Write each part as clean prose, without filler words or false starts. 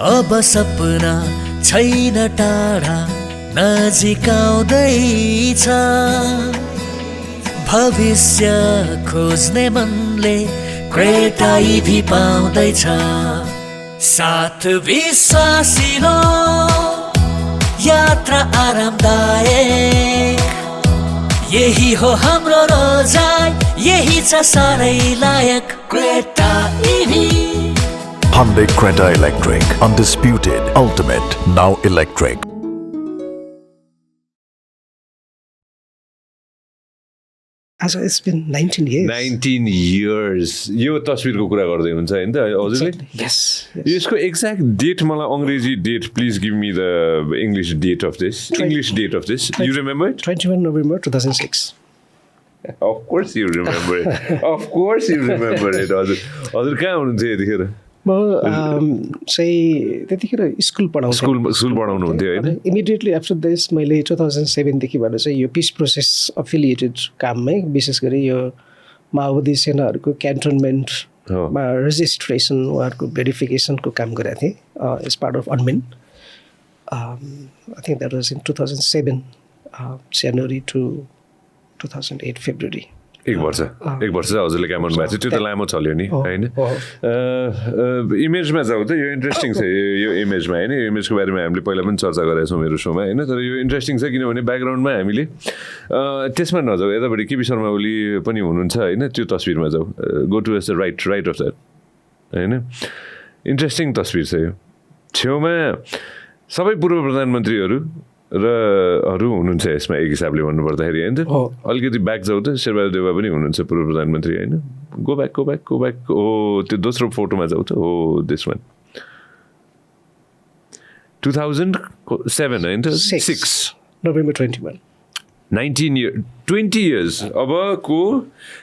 अब सपना छैन टाढा नजिक आउँदैछ भविष्य खोज्ने मनले क्रेटा इभी पाउँदैछ साथ विश्वासिलो यात्रा आरामदायक यही हो हाम्रो रोजाइ यही छ साह्रै लायक Creta इभी Hyundai Creta Electric, undisputed, ultimate, now electric. As it's been 19 years. 19 years. यो तस्बिरको कुरा गर्दै हुन्छ हैन त हजुरले? Yes. यसको एक्ज्याक्ट डेट मलाई अंग्रेजी date please give me the English date of this. English date of this. You remember it? 21 November 2006. Of course you remember it. Of course you remember it. हजुर कहाँ हुनुहुन्थ्यो यतिखेर? म चाहिँ त्यतिखेर स्कुल पढाउँथेँ. स्कुल पढाउनु हुन्थ्यो हैन? इमिडिएटली आफ्टर दिस मैले 2007 देखिबाट चाहिँ यो पिस प्रोसेस अफिलिएटेड काममै विशेष गरी यो माओवादी सेनाहरूको क्यान्टोनमेन्टमा रेजिस्ट्रेसन उहाँहरूको भेरिफिकेसनको काम गरेको थिएँ as part of admin. I think that was in 2007 January to 2008 February. एक वर्ष चाहिँ हजुरले काम गर्नु भएको थियो. त्यो त लामो चल्यो नि होइन? इमेजमा जाउँ त यो इन्ट्रेस्टिङ छ यो इमेजमा होइन? यो इमेजको बारेमा हामीले पहिला पनि चर्चा गरेका छौँ मेरो सोमा होइन? तर यो इन्ट्रेस्टिङ छ किनभने ब्याकग्राउन्डमा हामीले त्यसमा नजाउँ यतापट्टि केपी शर्मा ओली पनि हुनुहुन्छ होइन? त्यो तस्बिरमा जाउँ. Go to as the right of that होइन? इन्ट्रेस्टिङ तस्बिर छ यो. छेउमा सबै पूर्व प्रधानमन्त्रीहरू रहरू हुनुहुन्छ यसमा एक हिसाबले भन्नुपर्दाखेरि होइन? अलिकति ब्याक जाउँ त शेरबहादुर देउवा पनि हुनुहुन्छ पूर्व प्रधानमन्त्री होइन? गो ब्याक हो त्यो दोस्रो फोटोमा जाउँ त हो दिस वान 2007 होइन? 6 November 21. 20 years अबको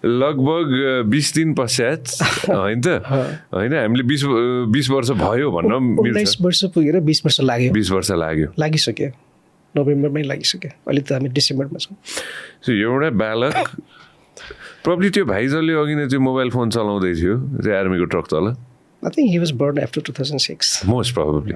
लगभग 20 दिन पश्चात होइन त होइन? हामीले 20 वर्ष भयो भन्न मिल्छ. 19 वर्ष पुगेर 20 वर्ष लाग्यो. 20 वर्ष लागिसक्यो. नोभेम्बरमै लागिसक्यो. अहिले त हामी डिसेम्बरमा छौँ. सो एउटा बालक प्रब्ली त्यो भाइजरले अघि नै त्यो मोबाइल फोन चलाउँदै थियो त्यो आर्मीको ट्रक तल. I think he was born after 2006 most probably.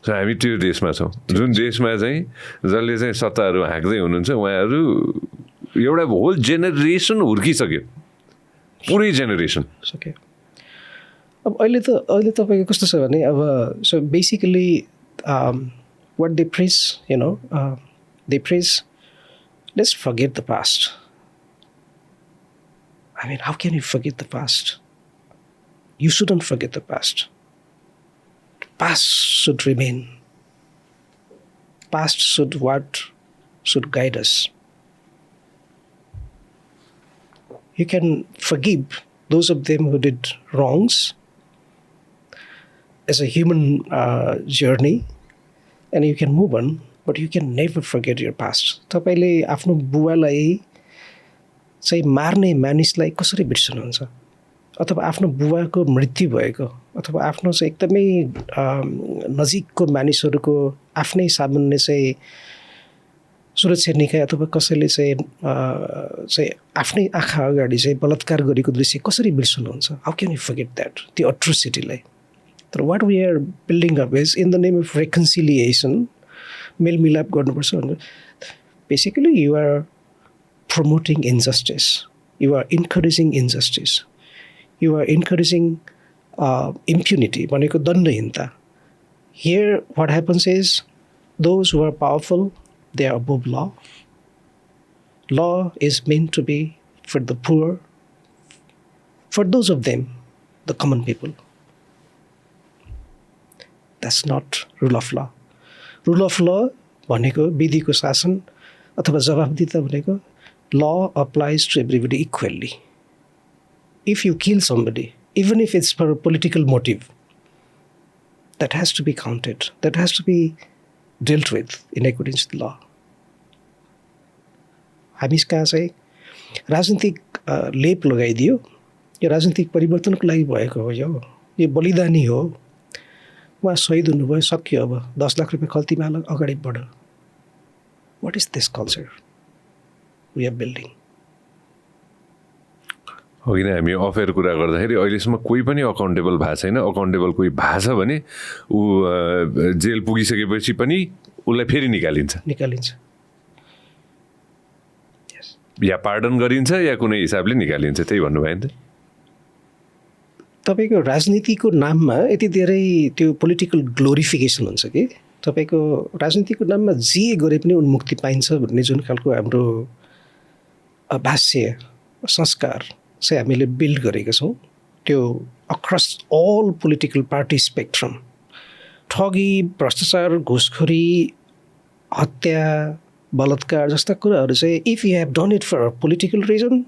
So हामी त्यो देशमा छौँ जुन देशमा चाहिँ जसले चाहिँ सत्ताहरू हाँक्दै हुनुहुन्छ उहाँहरू एउटा होल जेनेरेसन हुर्किसक्यो. पुरै जेनेरेसन सक्यो. अब अहिले तपाईँको कस्तो छ भने अब so basically what they preach, they preach, let's forget the past. I mean, how can you forget the past? You shouldn't forget the past. The past should remain. Past should guide us. You can forgive those of them who did wrongs as a human journey, and you can move on, but you can never forget your past. तपाईँले आफ्नो बुवालाई चाहिँ मार्ने मानिसलाई कसरी बिर्सनुहुन्छ? अथवा आफ्नो बुवाको मृत्यु भएको अथवा आफ्नो चाहिँ एकदमै नजिकको मानिसहरूको आफ्नै सामुन्ने चाहिँ सुरक्षा निकाय अथवा कसैले चाहिँ आफ्नै आँखा अगाडि चाहिँ बलात्कार गरेको दृश्य कसरी बिर्सनुहुन्छ? How can you forget that, त्यो अट्रोसिटीलाई? तर what we are building up is in the name of reconciliation, मेलमिलाप गर्नुपर्छ भनेर basically you are promoting injustice, you are encouraging injustice, you are encouraging impunity भनेको दण्डहीनता. Here what happens is those who are powerful they are above law. Law is meant to be for the poor, for those of them the common people. That's not rule of law. Rule of law भनेको विधिको शासन अथवा जवाबदिता भनेको law applies to everybody equally. If you kill somebody, even if it's for a political motive, that has to be counted. That has to be dealt with in accordance with law. हामी कहाँ चाहिँ राजनीतिक लेप लगाइदियो. यो राजनीतिक परिवर्तनको लागि भएको हो. यो बलिदानी हो. उहाँ शहीद हुनुभयो, सक्यो. अब 10 लाख रुपियाँ खल्तीमा अगाडि बढ. What is this culture we are building? हो किन हामी अफेयर कुरा गर्दाखेरि अहिलेसम्म कोही पनि अकाउन्टेबल भएको छैन अकाउन्टेबल कोही भएको छ भने ऊ जेल पुगिसकेपछि पनि उसलाई फेरि निकालिन्छ या पार्डन गरिन्छ या कुनै हिसाबले निकालिन्छ त्यही भन्नुभयो नि त तपाईँको राजनीतिको नाममा यति धेरै त्यो पोलिटिकल ग्लोरिफिकेसन हुन्छ कि तपाईँको राजनीतिको नाममा जे गरे पनि उन्मुक्ति पाइन्छ भन्ने जुन खालको हाम्रो भाष्य संस्कार चाहिँ हामीले बिल्ड गरेका छौँ त्यो across all political party spectrum ठगी भ्रष्टाचार घुसखोरी हत्या बलात्कार जस्ता कुराहरू चाहिँ if you have done it for political reason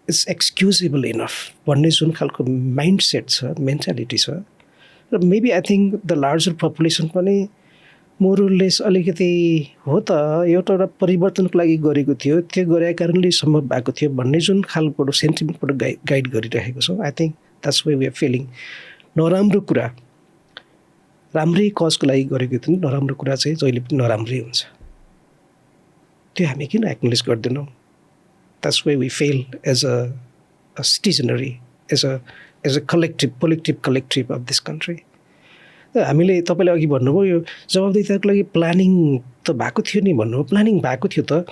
it's excusable enough भन्ने जुन खालको माइन्ड सेट छ मेन्टालिटी छ र maybe I think the larger population पनि मोरलेस अलिकति हो त एउटा परिवर्तनको लागि गरेको थियो त्यो गरेका कारणले सम्भव भएको थियो भन्ने जुन खालको सेन्टिमेन्टबाट गाइड गरिरहेको छौँ I think that's way we are feeling नराम्रो कुरा राम्रै कजको लागि गरेको थियो नराम्रो कुरा चाहिँ जहिले पनि नराम्रै हुन्छ त्यो हामी किन एक्नोलेज गर्दैनौँ that's way we fail as a citizenry as a political collective of this country हामीले तपाईँले अघि भन्नुभयो यो जवाबदेहिताको लागि प्लानिङ त भएको थियो नि भन्नुभयो प्लानिङ भएको थियो त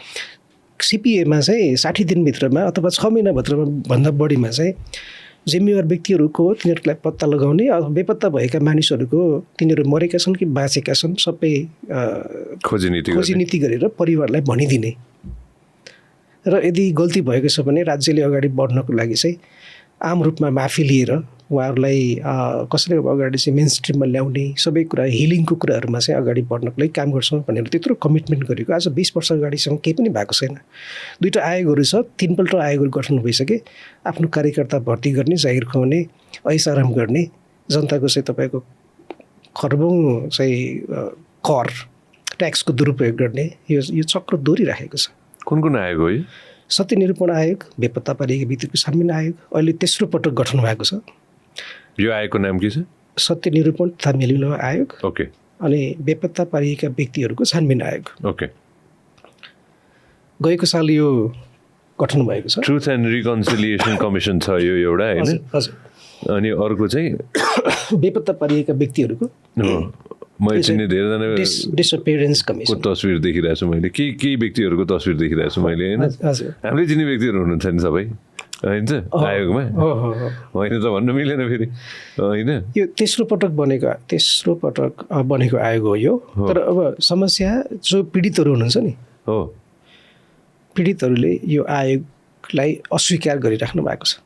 सिपिएमा चाहिँ 60 दिनभित्रमा अथवा 6 महिनाभित्रमा भन्दा बढीमा चाहिँ जिम्मेवार व्यक्तिहरूको तिनीहरूलाई पत्ता लगाउने अथवा बेपत्ता भएका मानिसहरूको तिनीहरू मरेका छन् कि बाँचेका छन् सबै खोजी नीति गरेर परिवारलाई भनिदिने र यदि गल्ती भएको छ भने राज्यले अगाडि बढ्नको लागि चाहिँ आम रूपमा माफी लिएर उहाँहरूलाई कसरी अगाडि चाहिँ मेन स्ट्रिममा ल्याउने सबै कुरा हिलिङको कुराहरूमा चाहिँ अगाडि बढ्नको लागि काम गर्छौँ भनेर त्यत्रो कमिटमेन्ट गरेको आज 20 वर्ष अगाडिसम्म केही पनि भएको छैन 2टा आयोगहरू छ 3 पल्ट आयोगहरू गठन भइसके आफ्नो कार्यकर्ता भर्ती गर्ने जागिर खुवाउने ऐस आराम गर्ने जनताको चाहिँ तपाईँको खरबौँ चाहिँ कर ट्याक्सको दुरुपयोग गर्ने यो चक्र दोहोरिराखेको छ कुन आयोग हो यो सत्य निरूपण आयोग बेपत्ता पारिएका व्यक्तिको छानबिन आयोग अहिले तेस्रो पटक गठन भएको छ यो आयोगको नाम के छ सत्य निरूपण तथा मेलमिलाप आयोग ओके अनि बेपत्ता पारिएका व्यक्तिहरूको छानबिन आयोग ओके गएको साल यो गठन भएको छ ट्रुथ एन्ड रिकन्सिलिएसन कमिसन छ यो एउटा हैन हजुर अनि अर्को चाहिँ बेपत्ता पारिएका व्यक्तिहरूको मैले चाहिँ धेरैजना डिसअपियरेन्स कमिसन को तस्बिर देखिरहेको छु मैले केही व्यक्तिहरूको तस्बिर देखिरहेको छु मैले हैन हामीले चिन्ने व्यक्तिहरू हुनुहुन्छ नि सबै हैन आयोगमा होइन त भन्नु मिलेन फेरि हैन यो तेस्रो पटक बनेको आयोग हो यो तर अब समस्या जो पीडितहरू हुनुहुन्छ नि हो पीडितहरूले यो आयोगलाई अस्वीकार गरिराख्नु भएको छ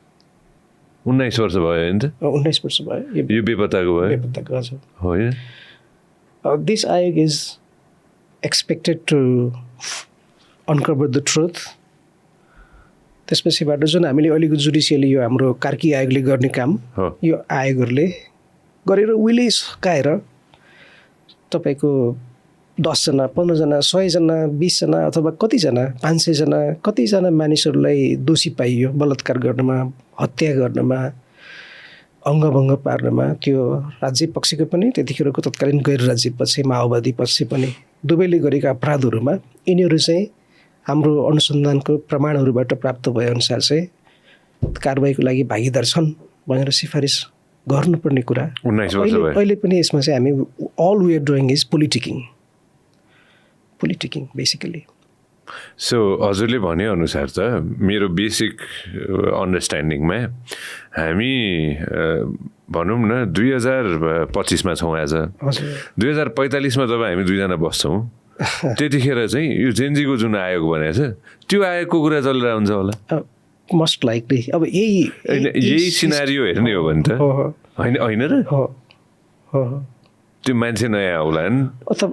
19 वर्ष भयो हैन त 19 वर्ष भयो यो बेपत्ताको भयो बेपत्ताको हजुर होइन This ayog is expected to uncover the truth. त्यसपछिबाट जुन हामीले अहिलेको जुडिसियली यो हाम्रो कार्की आयोगले गर्ने काम यो आयोगहरूले गरेर उहिले सकाएर तपाईँको 10 जना 15 जना 100 जना 20 जना अथवा कतिजना 500 जना कतिजना मानिसहरूलाई दोषी पाइयो बलात्कार गर्नमा हत्या गर्नमा अङ्गभङ्ग पार्नमा त्यो राज्य पक्षको पनि त्यतिखेरको तत्कालीन गैर राज्य पक्ष माओवादी पक्ष पनि दुवैले गरेका अपराधहरूमा यिनीहरू चाहिँ हाम्रो अनुसन्धानको प्रमाणहरूबाट प्राप्त भएअनुसार चाहिँ कारबाहीको लागि भागीदार छन् भनेर सिफारिस गर्नुपर्ने कुरा अहिले पनि यसमा चाहिँ हामी all we are doing is politicking basically so हजुरले भनेअनुसार त मेरो बेसिक अन्डरस्ट्यान्डिङमा हामी भनौँ न 2025 मा छौँ आज 2045 मा जब हामी दुईजना बस्छौँ त्यतिखेर चाहिँ यो जेनजीको जुन आयोग बनेको छ त्यो आयोगको कुरा चलिरहेको हुन्छ होला मोस्ट लाइकली अब यही सिनारियो हेर्ने हो भने त होइन र त्यो मान्छे नयाँ आउला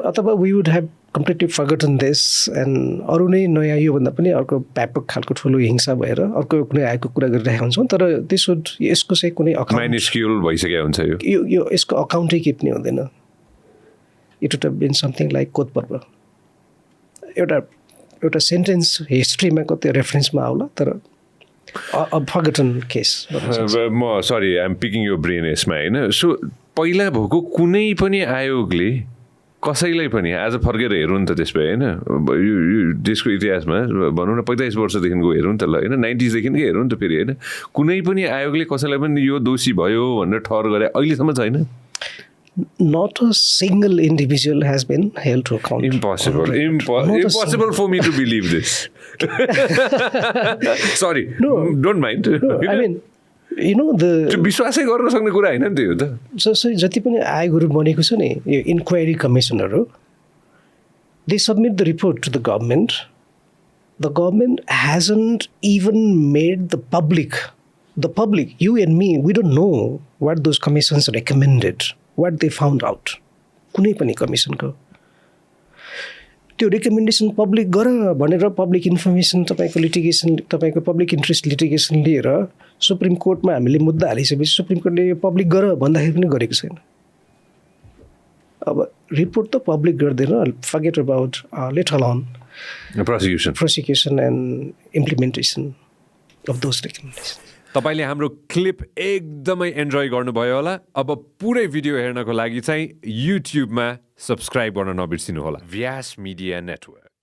अथवा we would have completely forgotten this and अरू नै नयाँ योभन्दा पनि अर्को व्यापक खालको ठुलो हिंसा भएर अर्को कुनै आएको कुरा गरिरहेका हुन्छौँ तर यसको चाहिँ कुनै माइन्युस्क्युल भइसकेको हुन्छ यो यसको अकाउन्टै के पनि हुँदैन it would have been something like कोद पर्व एउटा सेन्टेन्स हिस्ट्रीमा कति रेफरेन्समा आउला तर फर्गटन केस म सरी आइ एम पिकिङ यो ब्रेन यसमा होइन सो पहिला भएको कुनै पनि आयोगले कसैलाई पनि आज फर्केर हेरौँ नि त त्यस भए होइन यो देशको इतिहासमा भनौँ न 45 वर्षदेखिको हेरौँ त ल होइन 90sदेखिकै हेरौँ नि त फेरि होइन कुनै पनि आयोगले कसैलाई पनि यो दोषी भयो भनेर ठहर गरे अहिलेसम्म छैन Not a single individual has been held to account. Impossible for me to believe this. Sorry, don't mind. No, I mean, you know त्यो विश्वासै गर्न सक्ने कुरा होइन नि त्यो त जसरी जति पनि आयोगहरू बनेको छ नि यो इन्क्वायरी कमिसनहरू they submit the report to the government hasn't even made the public, you and me, we don't know what those commissions recommended, what they found out. कुनै पनि कमिसनको त्यो रिकमेन्डेसन पब्लिक गर भनेर पब्लिक इन्फर्मेसन तपाईँको public interest litigation लिएर supreme कोर्टमा हामीले मुद्दा हालिसकेपछि सुप्रिम कोर्टले यो पब्लिक गर भन्दाखेरि पनि गरेको छैन अब रिपोर्ट त पब्लिक गर्दैन forget about let alone prosecution and implementation of those recommendations. तपाईले हाम्रो क्लिप एकदमै एन्जोय गर्नुभयो होला अब पुरै भिडियो हेर्नको लागि चाहिँ युट्युबमा सब्स्क्राइब गर्न नबिर्सिनु होला व्यास मिडिया नेटवर्क